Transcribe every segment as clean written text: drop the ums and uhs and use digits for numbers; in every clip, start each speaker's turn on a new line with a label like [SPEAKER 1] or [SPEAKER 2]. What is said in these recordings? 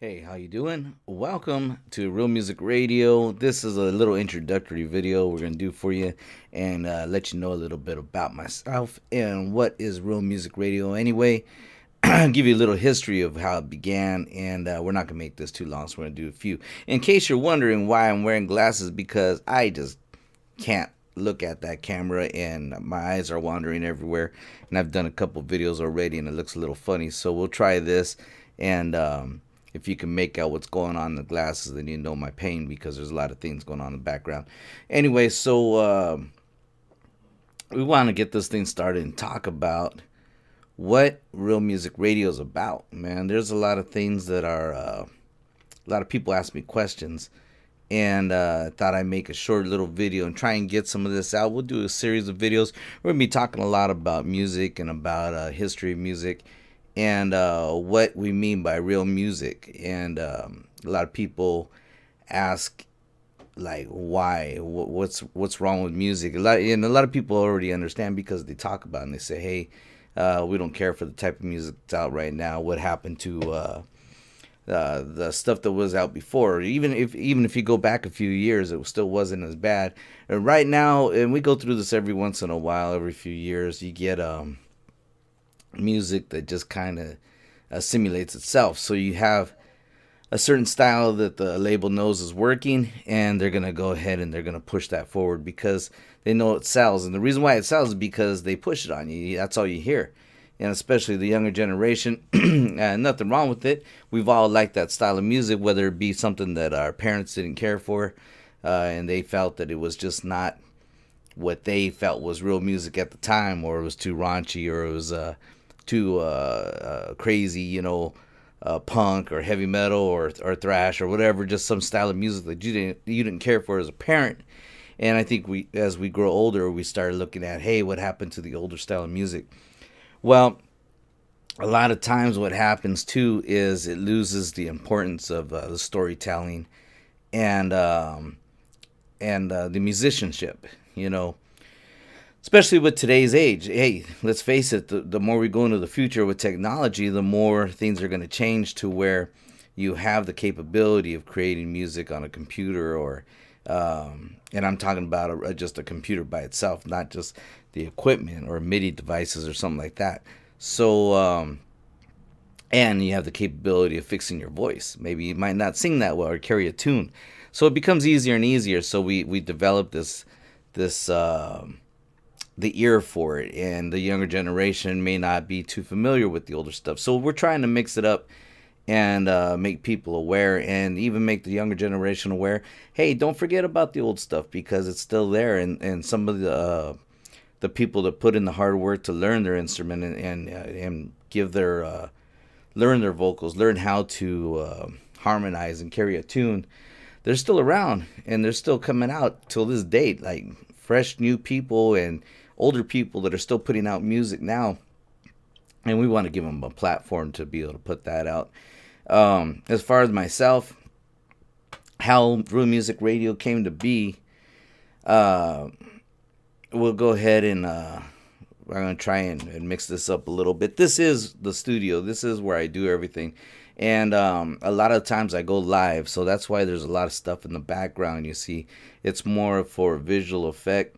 [SPEAKER 1] Hey, how you doing? Welcome to Real Music Radio. This is a little introductory video we're going to do for you and let you know a little bit about myself and what is Real Music Radio anyway. Give you a little history of how it began, and we're not going to make this too long, so we're going to do a few. In case you're wondering why I'm wearing glasses, because I just can't look at that camera and my eyes are wandering everywhere, and I've done a couple videos already and it looks a little funny, so we'll try this. And if you can make out what's going on in the glasses, then you know my pain, because there's a lot of things going on in the background. Anyway, so we want to get this thing started and talk about what Real Music Radio is about. Man, there's a lot of things that are a lot of people ask me questions, and thought I'd make a short little video and try and get some of this out. We'll do a series of videos. We're gonna be talking a lot about music and about history of music, and what we mean by real music. And a lot of people ask, like, why, what's wrong with music. A lot of people already understand, because they talk about it and they say, hey, we don't care for the type of music that's out right now. What happened to the stuff that was out before? Even if you go back a few years, it still wasn't as bad. And right now, and we go through this every once in a while, every few years, you get music that just kind of simulates itself. So you have a certain style that the label knows is working, and they're going to go ahead and they're going to push that forward because they know it sells. And the reason why it sells is because they push it on you. That's all you hear. And especially the younger generation, nothing wrong with it. We've all liked that style of music, whether it be something that our parents didn't care for, and they felt that it was just not what they felt was real music at the time, or it was too raunchy, or it was too crazy, punk or heavy metal or thrash or whatever, just some style of music that you didn't care for as a parent. And I think as we grow older, we start looking at, hey, what happened to the older style of music? Well, a lot of times what happens too is it loses the importance of the storytelling and the musicianship. You know, especially with today's age. Hey, let's face it, the more we go into the future with technology, the more things are going to change to where you have the capability of creating music on a computer, or and I'm talking about just a computer by itself, not just the equipment or MIDI devices or something like that. So and you have the capability of fixing your voice. Maybe you might not sing that well or carry a tune, so it becomes easier and easier. So we develop this the ear for it, and the younger generation may not be too familiar with the older stuff. So we're trying to mix it up and make people aware, and even make the younger generation aware. Hey, don't forget about the old stuff, because it's still there, and some of the people that put in the hard work to learn their instrument and give their learn their vocals, learn how to harmonize and carry a tune, they're still around, and they're still coming out till this date, like fresh new people and older people that are still putting out music now. And we want to give them a platform to be able to put that out. As far as myself, how Real Music Radio came to be, uh, we'll go ahead and I'm going to try and mix this up a little bit. This is the studio. This is where I do everything. And a lot of times I go live, so that's why there's a lot of stuff in the background. You see, it's more for visual effect,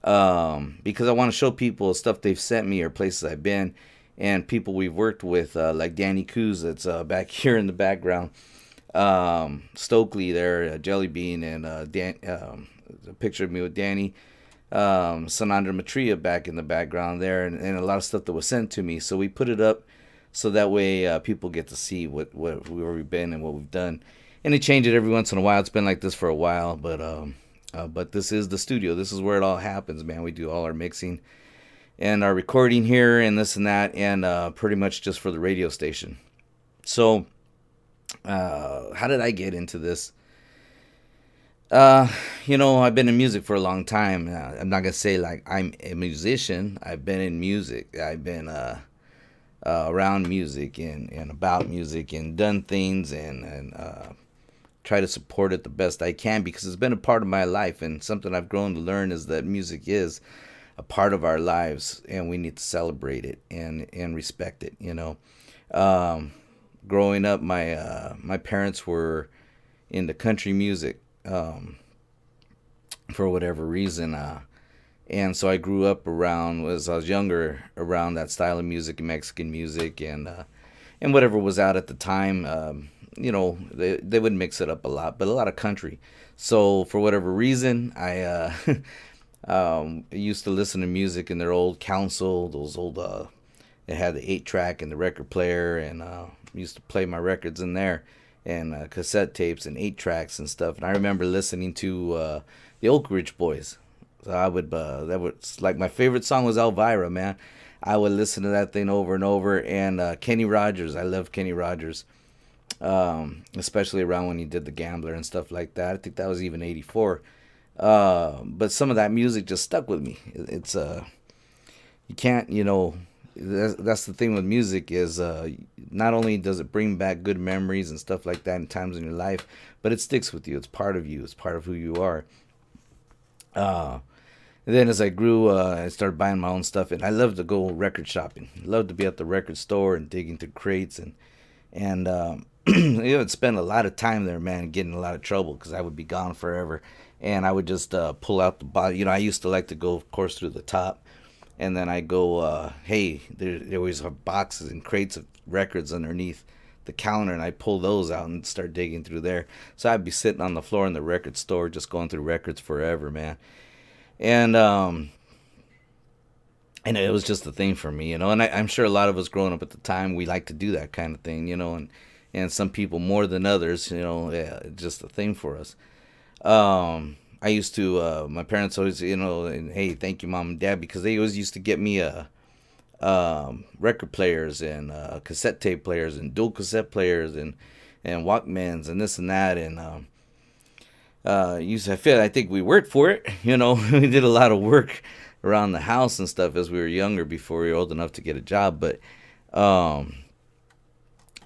[SPEAKER 1] because I want to show people stuff they've sent me or places I've been, and people we've worked with, like Danny Coos, that's back here in the background. Stokely there, Jelly Bean, and a picture of me with Danny. Sanandra Matria back in the background there, and a lot of stuff that was sent to me. So we put it up so that way people get to see where we've been and what we've done. And they change it every once in a while. It's been like this for a while, but this is the studio. This is where it all happens, man. We do all our mixing and our recording here and this and that, and pretty much just for the radio station. So how did I get into this? I've been in music for a long time. I'm not gonna say like I'm a musician. I've been in music. I've been around music and about music, and done things, and try to support it the best I can, because it's been a part of my life, and something I've grown to learn is that music is a part of our lives, and we need to celebrate it and respect it. Um, growing up, my parents were into country music, for whatever reason. And so I grew up around, as I was younger, around that style of music, Mexican music, and whatever was out at the time. They would mix it up a lot, but a lot of country. So for whatever reason, I used to listen to music in their old console, those old. It had the 8 track and the record player, and used to play my records in there, and cassette tapes and 8 tracks and stuff. And I remember listening to the Oak Ridge Boys. So I would that was like my favorite song was Elvira, man. I would listen to that thing over and over. And Kenny Rogers, I love Kenny Rogers, especially around when he did The Gambler and stuff like that. I think that was even '84. But some of that music just stuck with me. It's you can't, that's the thing with music is not only does it bring back good memories and stuff like that in times in your life, but it sticks with you. It's part of you. It's part of who you are. Uh, and then as I grew, I started buying my own stuff, and I love to go record shopping. Love to be at the record store and dig into crates and would spend a lot of time there, man, getting in a lot of trouble because I would be gone forever, and I would just pull out the bottom. I used to like to go, of course, through the top, and then I go, hey, there always have boxes and crates of records underneath the counter, and I pull those out and start digging through there. So I'd be sitting on the floor in the record store, just going through records forever, man. And and it was just a thing for me, And I'm sure a lot of us growing up at the time, we like to do that kind of thing, and some people more than others, yeah, it's just a thing for us. I used to, my parents always, and hey, thank you, mom and dad, because they always used to get me record players and cassette tape players and dual cassette players and Walkmans and this and that. And I think we worked for it. We did a lot of work around the house and stuff as we were younger before we were old enough to get a job. Um,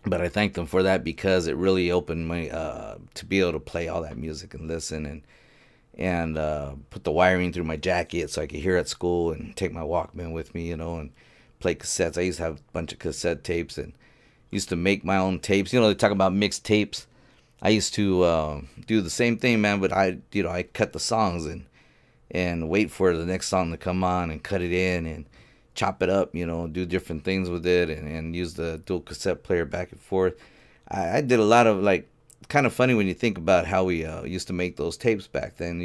[SPEAKER 1] but I thank them for that because it really opened me to be able to play all that music and listen and put the wiring through my jacket so I could hear at school and take my Walkman with me, and play cassettes. I used to have a bunch of cassette tapes and used to make my own tapes. They talk about mixed tapes. I used to do the same thing, man, but I cut the songs and wait for the next song to come on and cut it in and chop it up, do different things with it and use the dual cassette player back and forth. I did a lot of kind of funny when you think about how we used to make those tapes back then,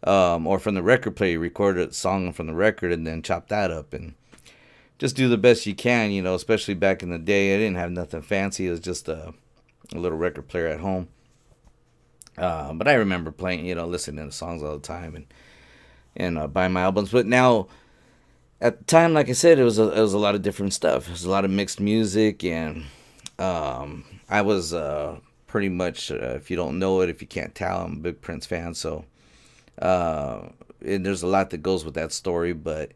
[SPEAKER 1] or from the record player, you record a song from the record and then chop that up and just do the best you can, especially back in the day. I didn't have nothing fancy. It was just a little record player at home. But I remember playing, listening to songs all the time and buying my albums. But now, at the time, like I said, it was a lot of different stuff. It was a lot of mixed music, and I was pretty much, if you don't know it, if you can't tell, I'm a big Prince fan. So, and there's a lot that goes with that story. But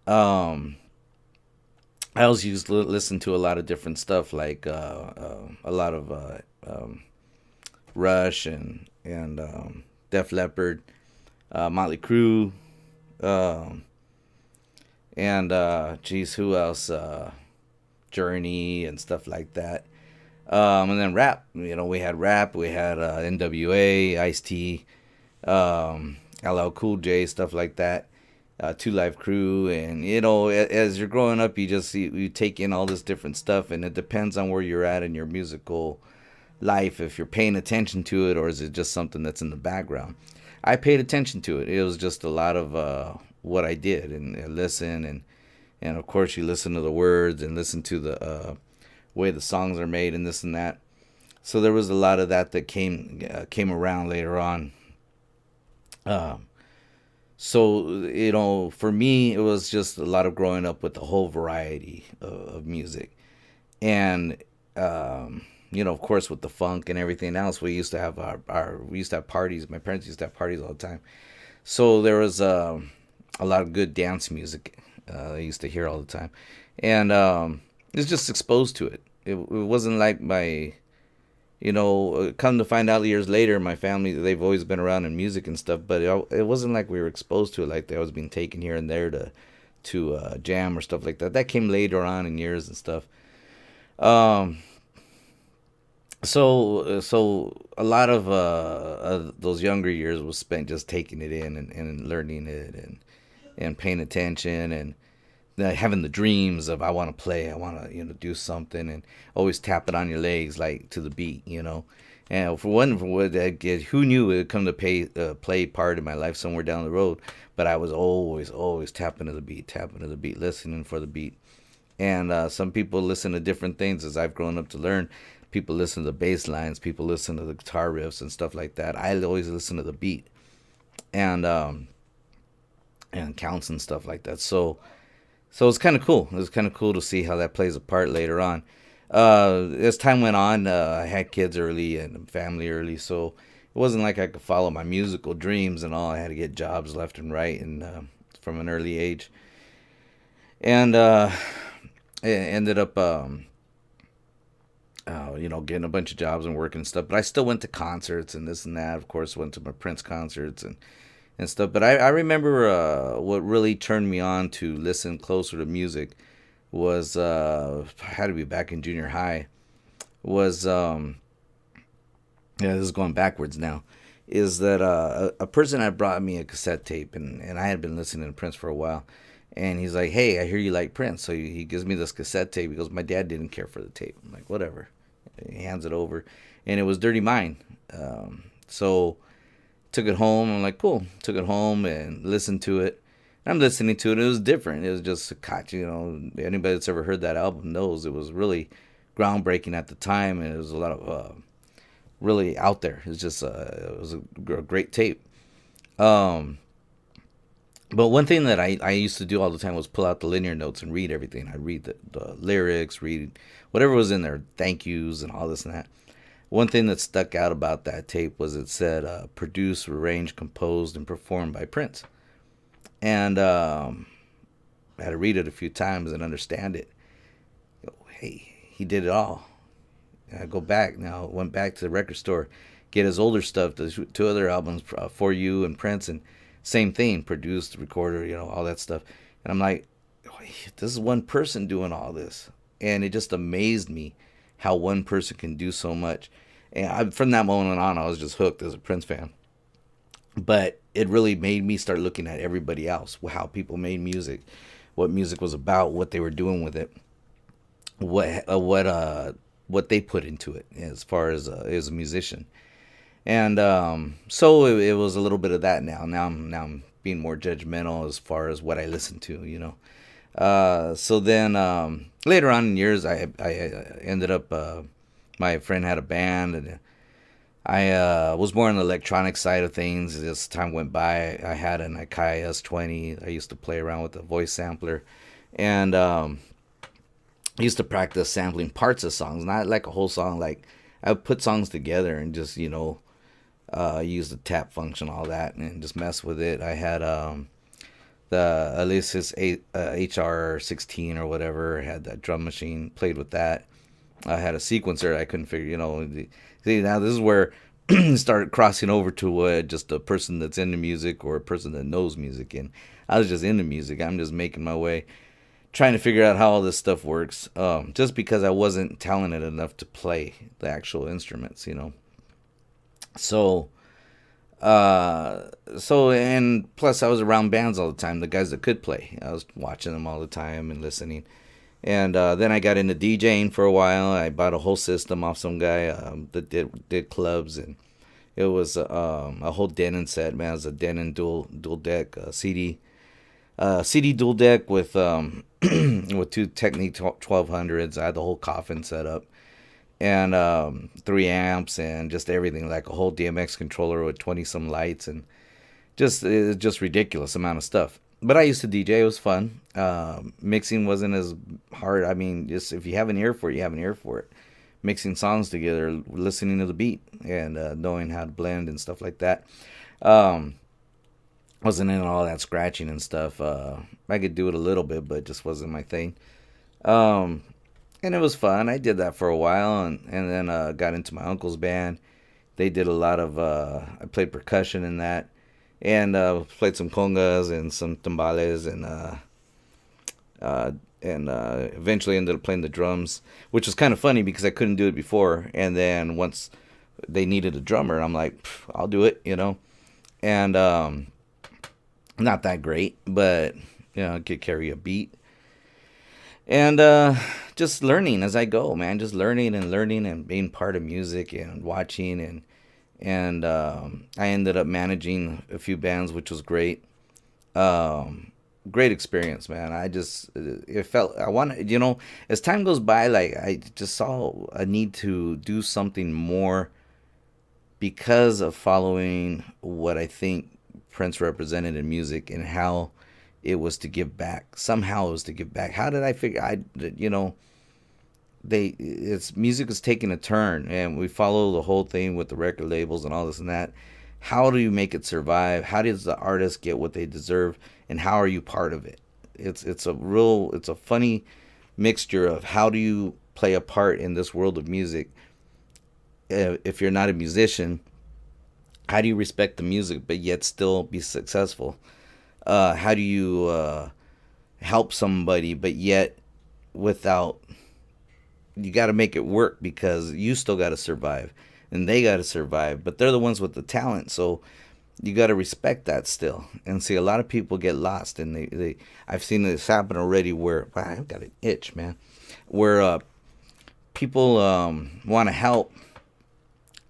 [SPEAKER 1] I also used to listen to a lot of different stuff, like a lot of Rush and Def Leppard, Motley Crue, um, and geez, who else? Journey and stuff like that. And then rap. We had rap. We had NWA, Ice T, LL Cool J, stuff like that. Two Live Crew, and as you're growing up, you take in all this different stuff, and it depends on where you're at in your musical life, if you're paying attention to it, or is it just something that's in the background. I paid attention to it. It was just a lot of what I did, and listen, and of course you listen to the words and listen to the way the songs are made and this and that. So there was a lot of that came around later on. So, for me, it was just a lot of growing up with the whole variety of music. And, of course, with the funk and everything else, we used to have we used to have parties. My parents used to have parties all the time. So there was a lot of good dance music I used to hear all the time. And I was just exposed to it. It wasn't like come to find out years later, my family, they've always been around in music and stuff, but it wasn't like we were exposed to it, like they was being taken here and there to jam or stuff like that. That came later on in years and stuff. So a lot of those younger years was spent just taking it in and learning it and paying attention and having the dreams of I want to play, I want to do something, and always tap it on your legs like to the beat. And for one, for what who knew it would come to play part in my life somewhere down the road, but I was always tapping to the beat, listening for the beat. And some people listen to different things as I've grown up to learn. People listen to the bass lines, people listen to the guitar riffs and stuff like that. I always listen to the beat and counts and stuff like that. So it's kind of cool. It was kind of cool to see how that plays a part later on. As time went on, I had kids early and family early, so it wasn't like I could follow my musical dreams and all. I had to get jobs left and right, and from an early age, and I ended up, getting a bunch of jobs and working and stuff. But I still went to concerts and this and that. Of course, went to my Prince concerts and stuff. But I remember what really turned me on to listen closer to music was had to be back in junior high. Was Yeah, this is going backwards now. Is that a person had brought me a cassette tape and I had been listening to Prince for a while. And he's like, "Hey, I hear you like Prince." So he gives me this cassette tape. He goes, "My dad didn't care for the tape." I'm like, "Whatever." He hands it over, and it was Dirty Mind. So took it home. I'm like, "Cool." Took it home and listened to it. I'm listening to it. It was different. It was just a catch. Anybody that's ever heard that album knows it was really groundbreaking at the time, and it was a lot of really out there. It was a great tape. Um, but one thing that I used to do all the time was pull out the linear notes and read everything. I'd read the lyrics, read whatever was in there, thank yous and all this and that. One thing that stuck out about that tape was it said produced, arranged, composed, and performed by Prince. And I had to read it a few times and understand it. Hey, he did it all. And I go back now, went back to the record store, get his older stuff, the two other albums, For You and Prince, and same thing, produced, recorder, all that stuff. And I'm like, this is one person doing all this. And it just amazed me how one person can do so much. And from that moment on, I was just hooked as a Prince fan. But it really made me start looking at everybody else, how people made music, what music was about, what they were doing with it, what they put into it as far as a musician. And so it was a little bit of that now. Now I'm being more judgmental as far as what I listen to. So then later on in years, I ended up. My friend had a band, and I was more on the electronic side of things. As time went by, I had an Akai S20. I used to play around with the voice sampler, and I used to practice sampling parts of songs, not like a whole song. Like I would put songs together and just use the tap function, all that, and just mess with it. I had the Alesis HR16 or whatever. I had that drum machine, played with that. I had a sequencer I couldn't figure. See, now this is where started crossing over to just a person that's into music or a person that knows music. And I was just into music. I'm just making my way, trying to figure out how all this stuff works. Just because I wasn't talented enough to play the actual instruments. So, and plus I was around bands all the time. The guys that could play, I was watching them all the time and listening. And then I got into DJing for a while. I bought a whole system off some guy that did clubs, and it was a whole Denon set. Man, it was a Denon dual deck CD dual deck with with two Technique 1200s. I had the whole coffin set up, and 3 amps and just everything, like a whole DMX controller with 20 some lights, and just ridiculous amount of stuff. But I used to DJ. It was fun. Mixing wasn't as hard. I mean, just if you have an ear for it, you have an ear for it. Mixing songs together, listening to the beat, and knowing how to blend and stuff like that. Um, wasn't in all that scratching and stuff. I could do it a little bit, but it just wasn't my thing. Um, and it was fun. I did that for a while, and then got into my uncle's band. They did a lot of. I played percussion in that, and played some congas and some timbales uh, and eventually ended up playing the drums, which was kind of funny because I couldn't do it before. And then once they needed a drummer, I'm like, I'll do it, And not that great, but I could carry a beat. And just learning as I go, man. Just learning and being part of music and watching and I ended up managing a few bands, which was great. Great experience, man. It felt I wanted, as time goes by, like I just saw a need to do something more because of following what I think Prince represented in music and how it was to give back. Somehow it was to give back. How did I figure? It's music is taking a turn, and we follow the whole thing with the record labels and all this and that. How do you make it survive? How does the artist get what they deserve, and how are you part of it? It's a funny mixture of how do you play a part in this world of music if you're not a musician. How do you respect the music but yet still be successful? How do you help somebody but yet without, you got to make it work because you still got to survive and they got to survive, but they're the ones with the talent, so you got to respect that still. And see, a lot of people get lost, and they I've seen this happen already where, wow, I've got an itch, man, where people want to help,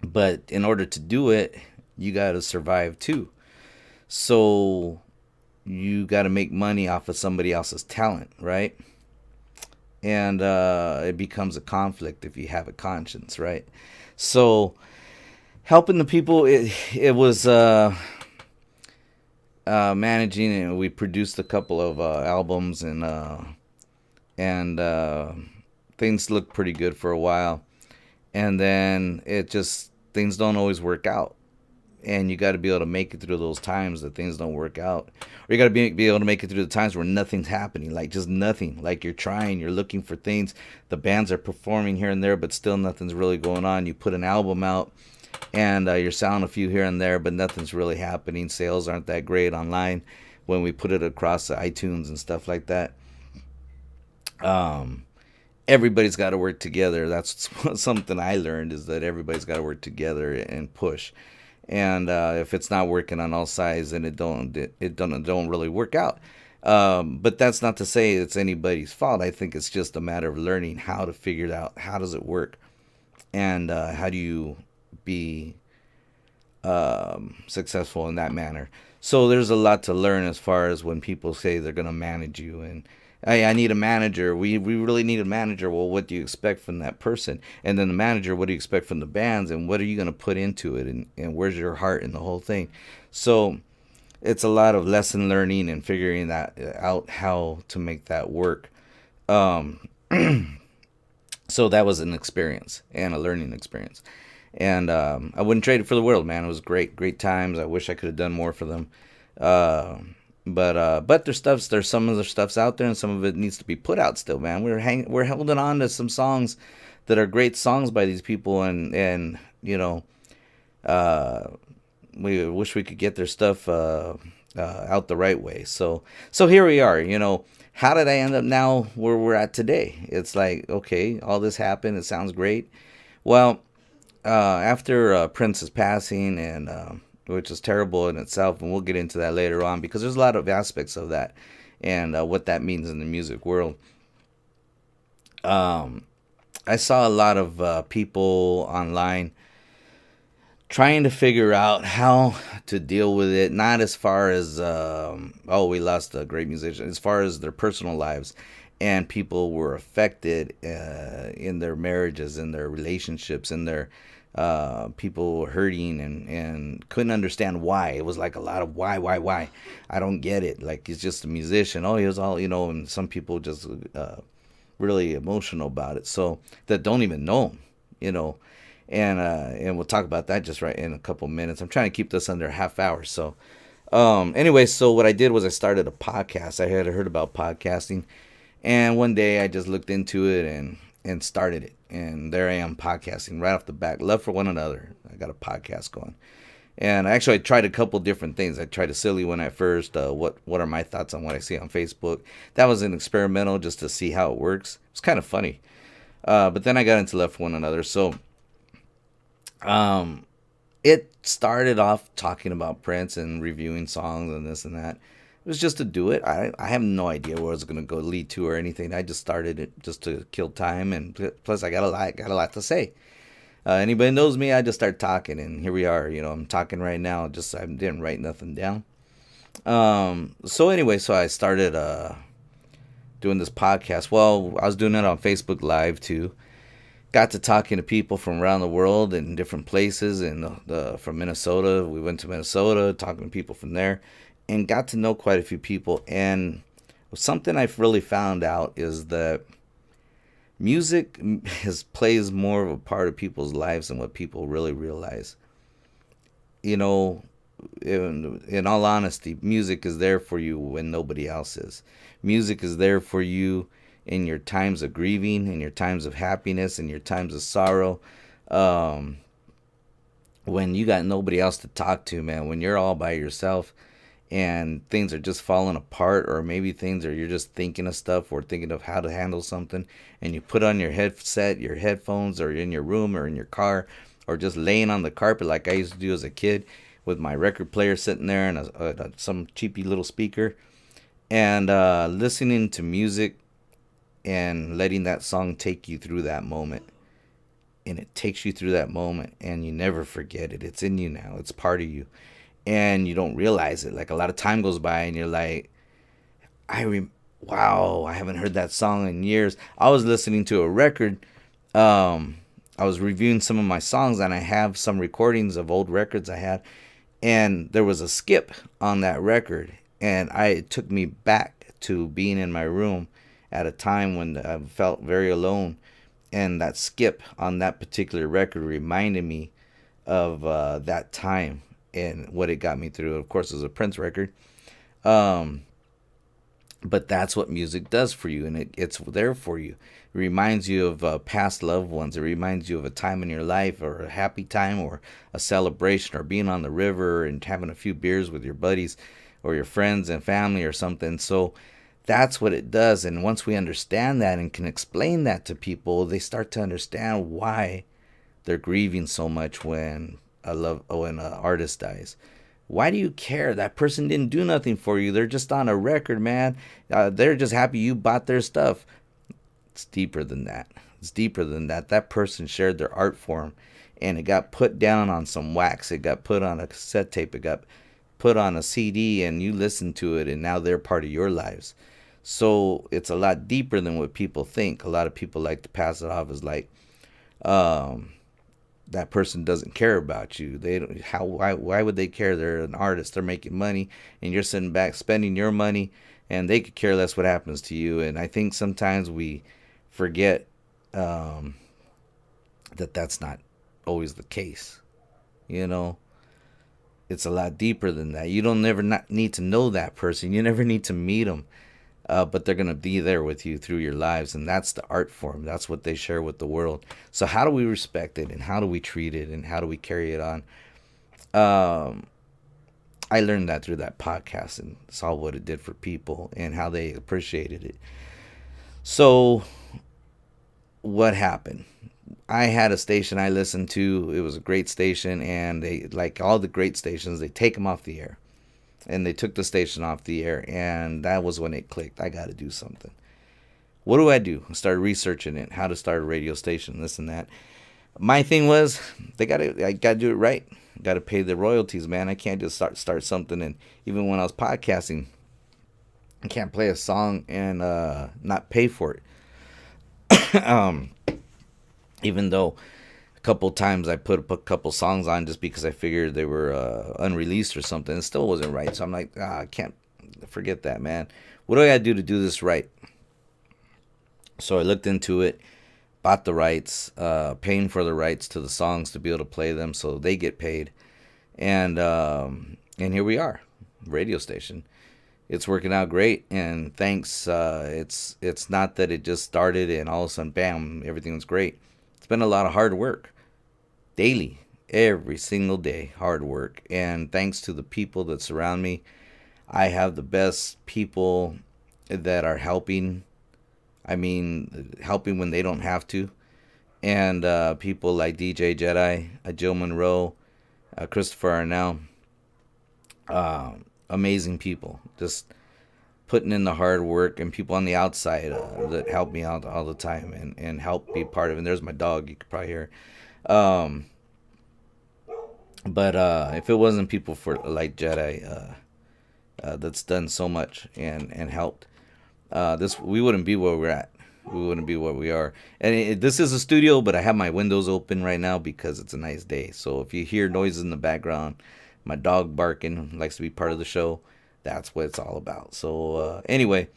[SPEAKER 1] but in order to do it, you got to survive too. So you got to make money off of somebody else's talent, right? And it becomes a conflict if you have a conscience, right? So helping the people, it was managing, and we produced a couple of albums, and things looked pretty good for a while, and then things don't always work out. And you got to be able to make it through those times that things don't work out, or you got to be able to make it through the times where nothing's happening, like just nothing. Like you're trying, you're looking for things. The bands are performing here and there, but still nothing's really going on. You put an album out, and you're selling a few here and there, but nothing's really happening. Sales aren't that great online when we put it across the iTunes and stuff like that. Everybody's got to work together. That's something I learned, is that everybody's got to work together and push. And if it's not working on all sides, then it don't really work out. But that's not to say it's anybody's fault. I think it's just a matter of learning how to figure it out. How does it work, and how do you be successful in that manner? So there's a lot to learn as far as when people say they're gonna manage you, and hey, I need a manager. We really need a manager. Well, what do you expect from that person? And then the manager, what do you expect from the bands? And what are you going to put into it? And where's your heart in the whole thing? So it's a lot of lesson learning and figuring that out, how to make that work. So that was an experience and a learning experience. And I wouldn't trade it for the world, man. It was great times. I wish I could have done more for them. But there's some of the stuff's out there, and some of it needs to be put out still, man. We're holding on to some songs that are great songs by these people, and we wish we could get their stuff out the right way. So here we are. How did I end up now where we're at today? It's like, okay, all this happened. It sounds great. Well, after Prince's passing, and which is terrible in itself, and we'll get into that later on because there's a lot of aspects of that and what that means in the music world. I saw a lot of people online trying to figure out how to deal with it, not as far as, we lost a great musician, as far as their personal lives, and people were affected in their marriages, in their relationships, in their people hurting and couldn't understand why. It was like a lot of why. I don't get it. Like, he's just a musician. Oh, he was all, and some people just really emotional about it. So that don't even know him, and we'll talk about that just right in a couple minutes. I'm trying to keep this under a half hour. So anyway, so what I did was I started a podcast. I had heard about podcasting, and one day I just looked into it and started it. And there I am podcasting right off the bat. Love for one another. I got a podcast going. And actually, I tried a couple different things. I tried a silly one at first. What are my thoughts on what I see on Facebook? That was an experimental just to see how it works. It's kind of funny. But then I got into Left One Another. So um, it started off talking about Prince and reviewing songs and this and that. It was just to do it. I have no idea where it was gonna go lead to or anything. I just started it just to kill time, and plus I got a lot to say. Anybody knows me, I just start talking, and here we are. I'm talking right now. Just I didn't write nothing down. So anyway, so I started doing this podcast. Well, I was doing it on Facebook Live too. Got to talking to people from around the world in different places, and from Minnesota. We went to Minnesota, talking to people from there, and got to know quite a few people. And something I've really found out is that music plays more of a part of people's lives than what people really realize. You know, in all honesty, music is there for you when nobody else is. Music is there for you in your times of grieving, in your times of happiness, in your times of sorrow. Um, when you got nobody else to talk to, man, when you're all by yourself and things are just falling apart, or maybe things are you're just thinking of stuff or thinking of how to handle something, and you put on your headset, your headphones, or in your room or in your car, or just laying on the carpet like I used to do as a kid with my record player sitting there and some cheapy little speaker, and listening to music and letting that song take you through that moment. And it takes you through that moment and you never forget it. It's in you now, it's part of you, and you don't realize it. Like, a lot of time goes by and you're like, wow, I haven't heard that song in years. I was listening to a record. I was reviewing some of my songs, and I have some recordings of old records I had, and there was a skip on that record, and it took me back to being in my room at a time when I felt very alone, and that skip on that particular record reminded me of that time and what it got me through. Of course, it was a Prince record, um, but that's what music does for you, and it's there for you. It reminds you of past loved ones. It reminds you of a time in your life, or a happy time, or a celebration, or being on the river and having a few beers with your buddies or your friends and family or something. So that's what it does. And once we understand that and can explain that to people, they start to understand why they're grieving so much when an artist dies. Why do you care? That person didn't do nothing for you. They're just on a record, man. They're just happy you bought their stuff. It's deeper than that. It's deeper than that. That person shared their art form, and it got put down on some wax. It got put on a cassette tape. It got put on a CD, and you listened to it, and now they're part of your lives. So it's a lot deeper than what people think. A lot of people like to pass it off as like, um, that person doesn't care about you. They don't, why would they care? They're an artist. They're making money, and you're sitting back spending your money, and they could care less what happens to you. And I think sometimes we forget um, that that's not always the case. You know, it's a lot deeper than that. You don't never not need to know that person. You never need to meet them. But they're going to be there with you through your lives. And that's the art form. That's what they share with the world. So how do we respect it, and how do we treat it, and how do we carry it on? Um, I learned that through that podcast and saw what it did for people and how they appreciated it. So what happened? I had a station I listened to. It was a great station, and they, like all the great stations, they take them off the air. And they took the station off the air, and that was when it clicked. I got to do something. What do? I started researching it, how to start a radio station, this and that. My thing was, I got to do it right. Got to pay the royalties, man. I can't just start something. And even when I was podcasting, I can't play a song and not pay for it. Even though a couple times I put a couple songs on just because I figured they were unreleased or something. It still wasn't right. So I'm like, I can't forget that, man. What do I got to do this right? So I looked into it, bought the rights, paying for the rights to the songs to be able to play them so they get paid. And here we are, radio station. It's working out great, and thanks. It's not that it just started and all of a sudden, bam, everything's great. It's been a lot of hard work daily. every single day. Hard work. And thanks to the people that surround me, I have the best people that are helping. I mean, helping when they don't have to. And people like DJ Jedi, Joe Monroe, Christopher Arnell, uh, amazing people. Just putting in the hard work, and people on the outside that help me out all the time and help be part of it. And there's my dog, you could probably hear. Um, but if it wasn't people for like Jedi that's done so much and helped, this we wouldn't be where we're at. We wouldn't be where we are. And this is a studio, but I have my windows open right now because it's a nice day. So if you hear noises in the background, my dog barking likes to be part of the show. That's what it's all about. So anyway,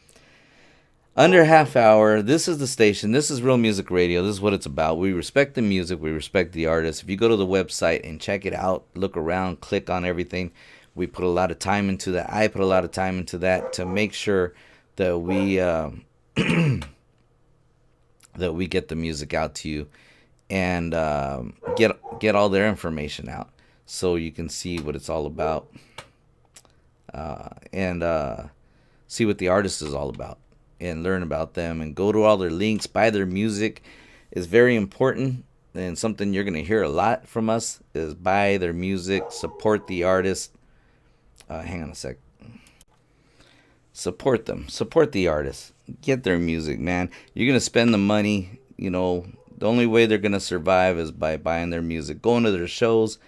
[SPEAKER 1] under half hour. This is the station. This is Real Music Radio. This is what it's about. We respect the music. We respect the artists. If you go to the website and check it out, look around, click on everything. We put a lot of time into that. I put a lot of time into that to make sure that we that we get the music out to you and get all their information out so you can see what it's all about and see what the artist is all about and learn about them and go to all their links, buy their music is very important, and something you're going to hear a lot from us is buy their music, support the artist. Hang on a sec. Support them. Support the artists. Get their music, man. You're going to spend the money. You know, the only way they're going to survive is by buying their music, going to their shows.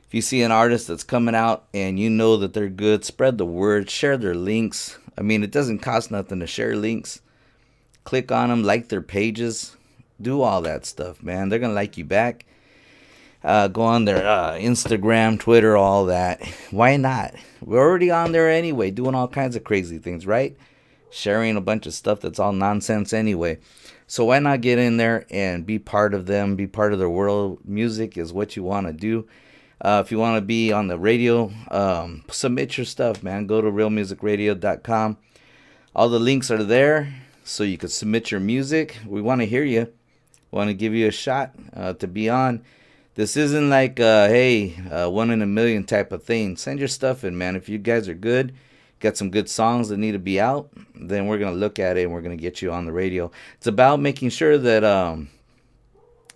[SPEAKER 1] If you see an artist that's coming out and you know that they're good, spread the word. Share their links. I mean, it doesn't cost nothing to share links. Click on them. Like their pages. Do all that stuff, man. They're going to like you back. Go on their Instagram, Twitter, all that. Why not? We're already on there anyway, doing all kinds of crazy things, right? Sharing a bunch of stuff that's all nonsense anyway. So why not get in there and be part of them, be part of their world? Music is what you want to do. If you want to be on the radio, submit your stuff, man. Go to realmusicradio.com. All the links are there so you can submit your music. We want to hear you. We want to give you a shot to be on. This isn't like, hey, 1 in a million type of thing. Send your stuff in, man. If you guys are good, got some good songs that need to be out, then we're going to look at it and we're going to get you on the radio. It's about making sure that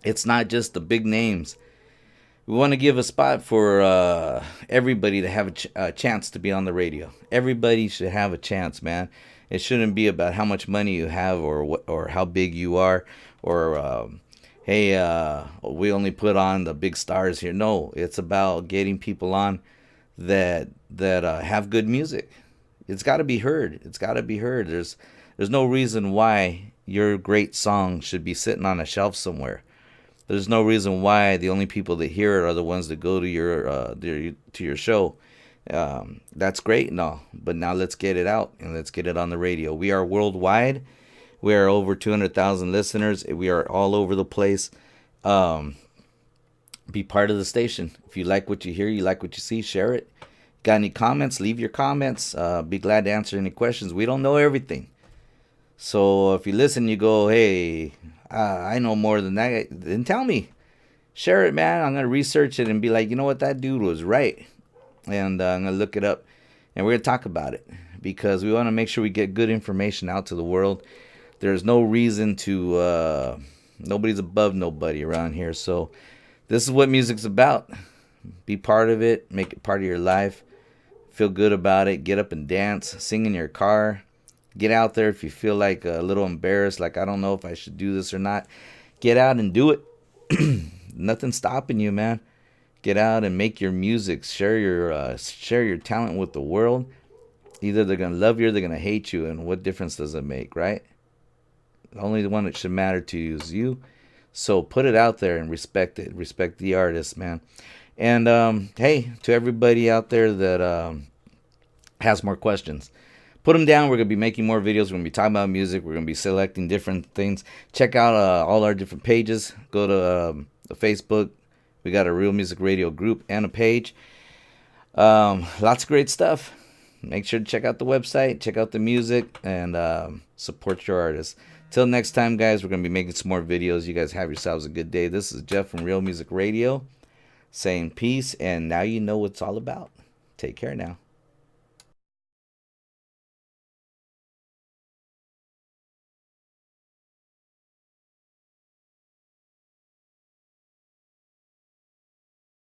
[SPEAKER 1] it's not just the big names. We want to give a spot for everybody to have a chance to be on the radio. Everybody should have a chance, man. It shouldn't be about how much money you have or how big you are or hey, we only put on the big stars here. No, it's about getting people on that have good music. It's got to be heard. It's got to be heard. There's no reason why your great song should be sitting on a shelf somewhere. There's no reason why the only people that hear it are the ones that go to your show. That's great and all, but now let's get it out and let's get it on the radio. We are worldwide. We are over 200,000 listeners. We are all over the place. Be part of the station. If you like what you hear, you like what you see, share it. Got any comments? Leave your comments. Be glad to answer any questions. We don't know everything. So if you listen, you go, hey, I know more than that. Then tell me. Share it, man. I'm going to research it and be like, you know what? That dude was right. And I'm going to look it up. And we're going to talk about it. Because we want to make sure we get good information out to the world. There's no reason to, nobody's above nobody around here. So this is what music's about. Be part of it. Make it part of your life. Feel good about it. Get up and dance. Sing in your car. Get out there if you feel like a little embarrassed. Like, I don't know if I should do this or not. Get out and do it. Nothing's stopping you, man. Get out and make your music. Share your talent with the world. Either they're going to love you or they're going to hate you. And what difference does it make, right? The only one that should matter to you is you. So put it out there and respect it. Respect the artist, man. And, hey, to everybody out there that has more questions, put them down. We're going to be making more videos. We're going to be talking about music. We're going to be selecting different things. Check out all our different pages. Go to the Facebook. We got a Real Music Radio group and a page. Lots of great stuff. Make sure to check out the website. Check out the music. And support your artists. Till next time, guys, we're going to be making some more videos. You guys have yourselves a good day. This is Jeff from Real Music Radio. saying peace, and now you know what it's all about. Take care now.